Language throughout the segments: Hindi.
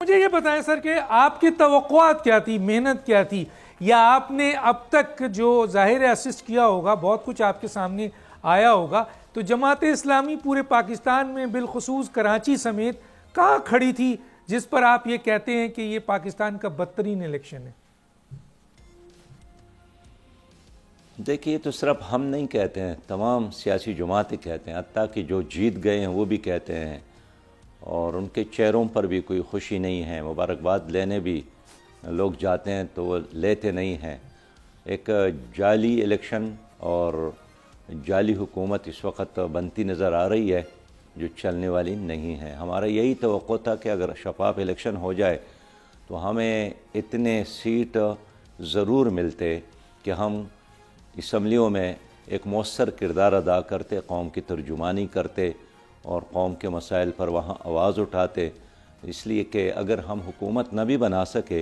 मुझे ये बताएं सर कि आपकी तवक्कुआत क्या थी, मेहनत क्या थी, या आपने अब तक जो ज़ाहिर असिस्ट किया होगा, बहुत कुछ आपके सामने आया होगा, तो जमात इस्लामी पूरे पाकिस्तान में बिलखुसूस कराची समेत कहाँ खड़ी थी जिस पर आप ये कहते हैं कि ये पाकिस्तान का बदतरीन इलेक्शन है? देखिए, तो सिर्फ हम नहीं कहते हैं, तमाम सियासी जमातें कहते हैं, हत्ता कि जो जीत गए हैं वो भी कहते हैं, और उनके चेहरों पर भी कोई खुशी नहीं है। मुबारकबाद लेने भी लोग जाते हैं तो वो लेते नहीं हैं। एक जाली इलेक्शन और जाली हुकूमत इस वक्त बनती नज़र आ रही है जो चलने वाली नहीं है। हमारा यही तवक्को था कि अगर शफाफ इलेक्शन हो जाए तो हमें इतने सीट ज़रूर मिलते कि हम असम्बलियों में एक मौसर किरदार अदा करते, कौम की तर्जुमानी करते और कौम के मसाइल पर वहाँ आवाज़ उठाते। इसलिए कि अगर हम हुकूमत न भी बना सके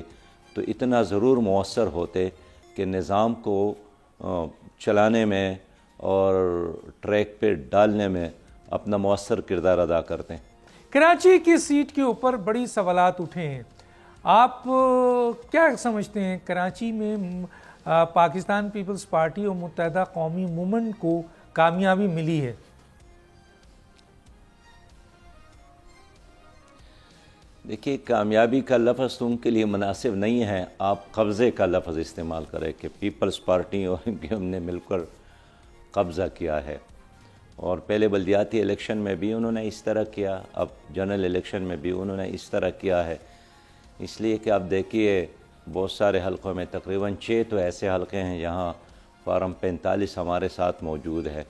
तो इतना ज़रूर मौसर होते कि निज़ाम को चलाने में और ट्रैक पे डालने में अपना मौसर किरदार अदा करते हैं। कराची की सीट के ऊपर बड़ी सवालात उठे हैं। आप क्या समझते हैं, कराची में पाकिस्तान पीपल्स पार्टी और मुत्तहदा कौमी मूवमेंट को कामयाबी मिली है? देखिए, कामयाबी का लफ्ज़ उनके लिए मुनासिब नहीं है। आप कब्ज़े का लफ्ज़ इस्तेमाल करें कि पीपल्स पार्टी और इनके हमने मिलकर कब्ज़ा किया है। और पहले बल्दियाती इलेक्शन में भी उन्होंने इस तरह किया, अब जनरल इलेक्शन में भी उन्होंने इस तरह किया है। इसलिए कि आप देखिए, बहुत सारे हलकों में तकरीबन 6 तो ऐसे हलके हैं जहाँ फार्म 45 हमारे साथ मौजूद है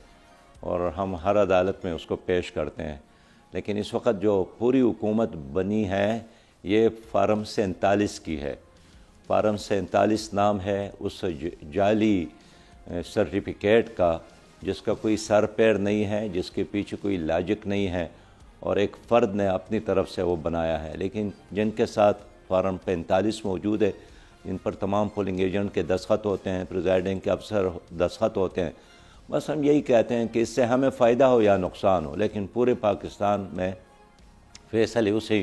और हम हर अदालत में उसको पेश करते हैं। लेकिन इस वक्त जो पूरी हुकूमत बनी है ये फार्म 47 की है। फार्म 47 नाम है उस जाली सर्टिफिकेट का जिसका कोई सर पैर नहीं है, जिसके पीछे कोई लॉजिक नहीं है और एक फ़र्द ने अपनी तरफ से वो बनाया है। लेकिन जिनके साथ फार्म 45 मौजूद है, इन पर तमाम पोलिंग एजेंट के दस्तखत होते हैं, प्रिजाइडिंग के अफसर दस्तखत होते हैं। बस हम यही कहते हैं कि इससे हमें फ़ायदा हो या नुकसान हो, लेकिन पूरे पाकिस्तान में फैसले उसी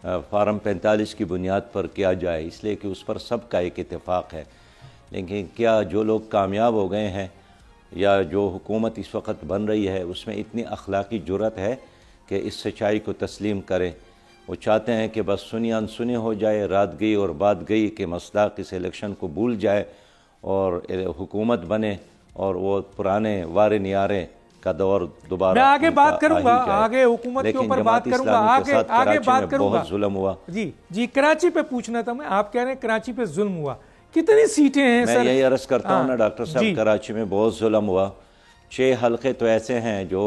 फार्म 45 की बुनियाद पर किया जाए, इसलिए कि उस पर सबका एक इत्तेफाक है। लेकिन क्या जो लोग कामयाब हो गए हैं या जो हुकूमत इस वक्त बन रही है उसमें इतनी अखलाकी जुर्रत है कि इस सच्चाई को तस्लीम करें? वो चाहते हैं कि बस सुनी अनसुनी हो जाए, रात गई और बात गई कि मसदाक इस इलेक्शन को भूल जाए और हुकूमत बने और वो पुराने वारे नियारे का दौर दोबारा। मैं आगे बात करूंगा, आगे हुकूमत के ऊपर बात करूंगा, आगे बात करूंगा। बहुत जुल्म हुआ जी, कराची पे पूछना था मैं। आप कह रहे हैं कराची पे जुल्म हुआ, कितनी सीटें हैं मैं सर? यही अर्ज करता हूँ ना डॉक्टर साहब, कराची में बहुत जुल्म हुआ। 6 हलके तो ऐसे हैं जो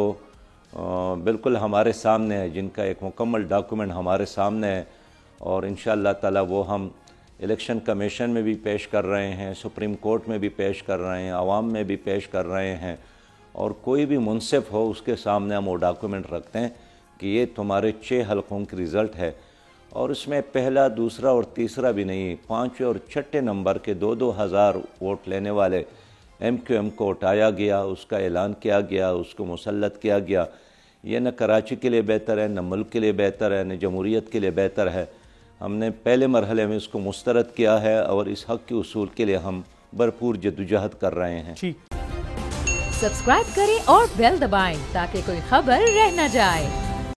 बिल्कुल हमारे सामने है, जिनका एक मुकम्मल डॉक्यूमेंट हमारे सामने है और इंशाअल्लाह ताला वो हम इलेक्शन कमीशन में भी पेश कर रहे हैं, सुप्रीम कोर्ट में भी पेश कर रहे हैं, आवाम में भी पेश कर रहे हैं। और कोई भी मुनसिफ हो उसके सामने हम वो डॉक्यूमेंट रखते हैं कि ये तुम्हारे 6 हलकों की रिज़ल्ट है। और उसमें पहला, दूसरा और तीसरा भी नहीं, 5वें और 6ठे नंबर के 2-2 हज़ार वोट लेने वाले MQM को उठाया गया, उसका ऐलान किया गया, उसको मुसल्लत किया गया। ये न कराची के लिए बेहतर है, न मुल्क के लिए बेहतर है, न जमहूरियत के लिए बेहतर है। हमने पहले मरहले में इसको मुस्तरद किया है और इस हक़ के उसूल के लिए हम भरपूर जद्दोजहद कर रहे हैं। सब्सक्राइब करें और बेल दबाएं ताकि कोई खबर रह न जाए।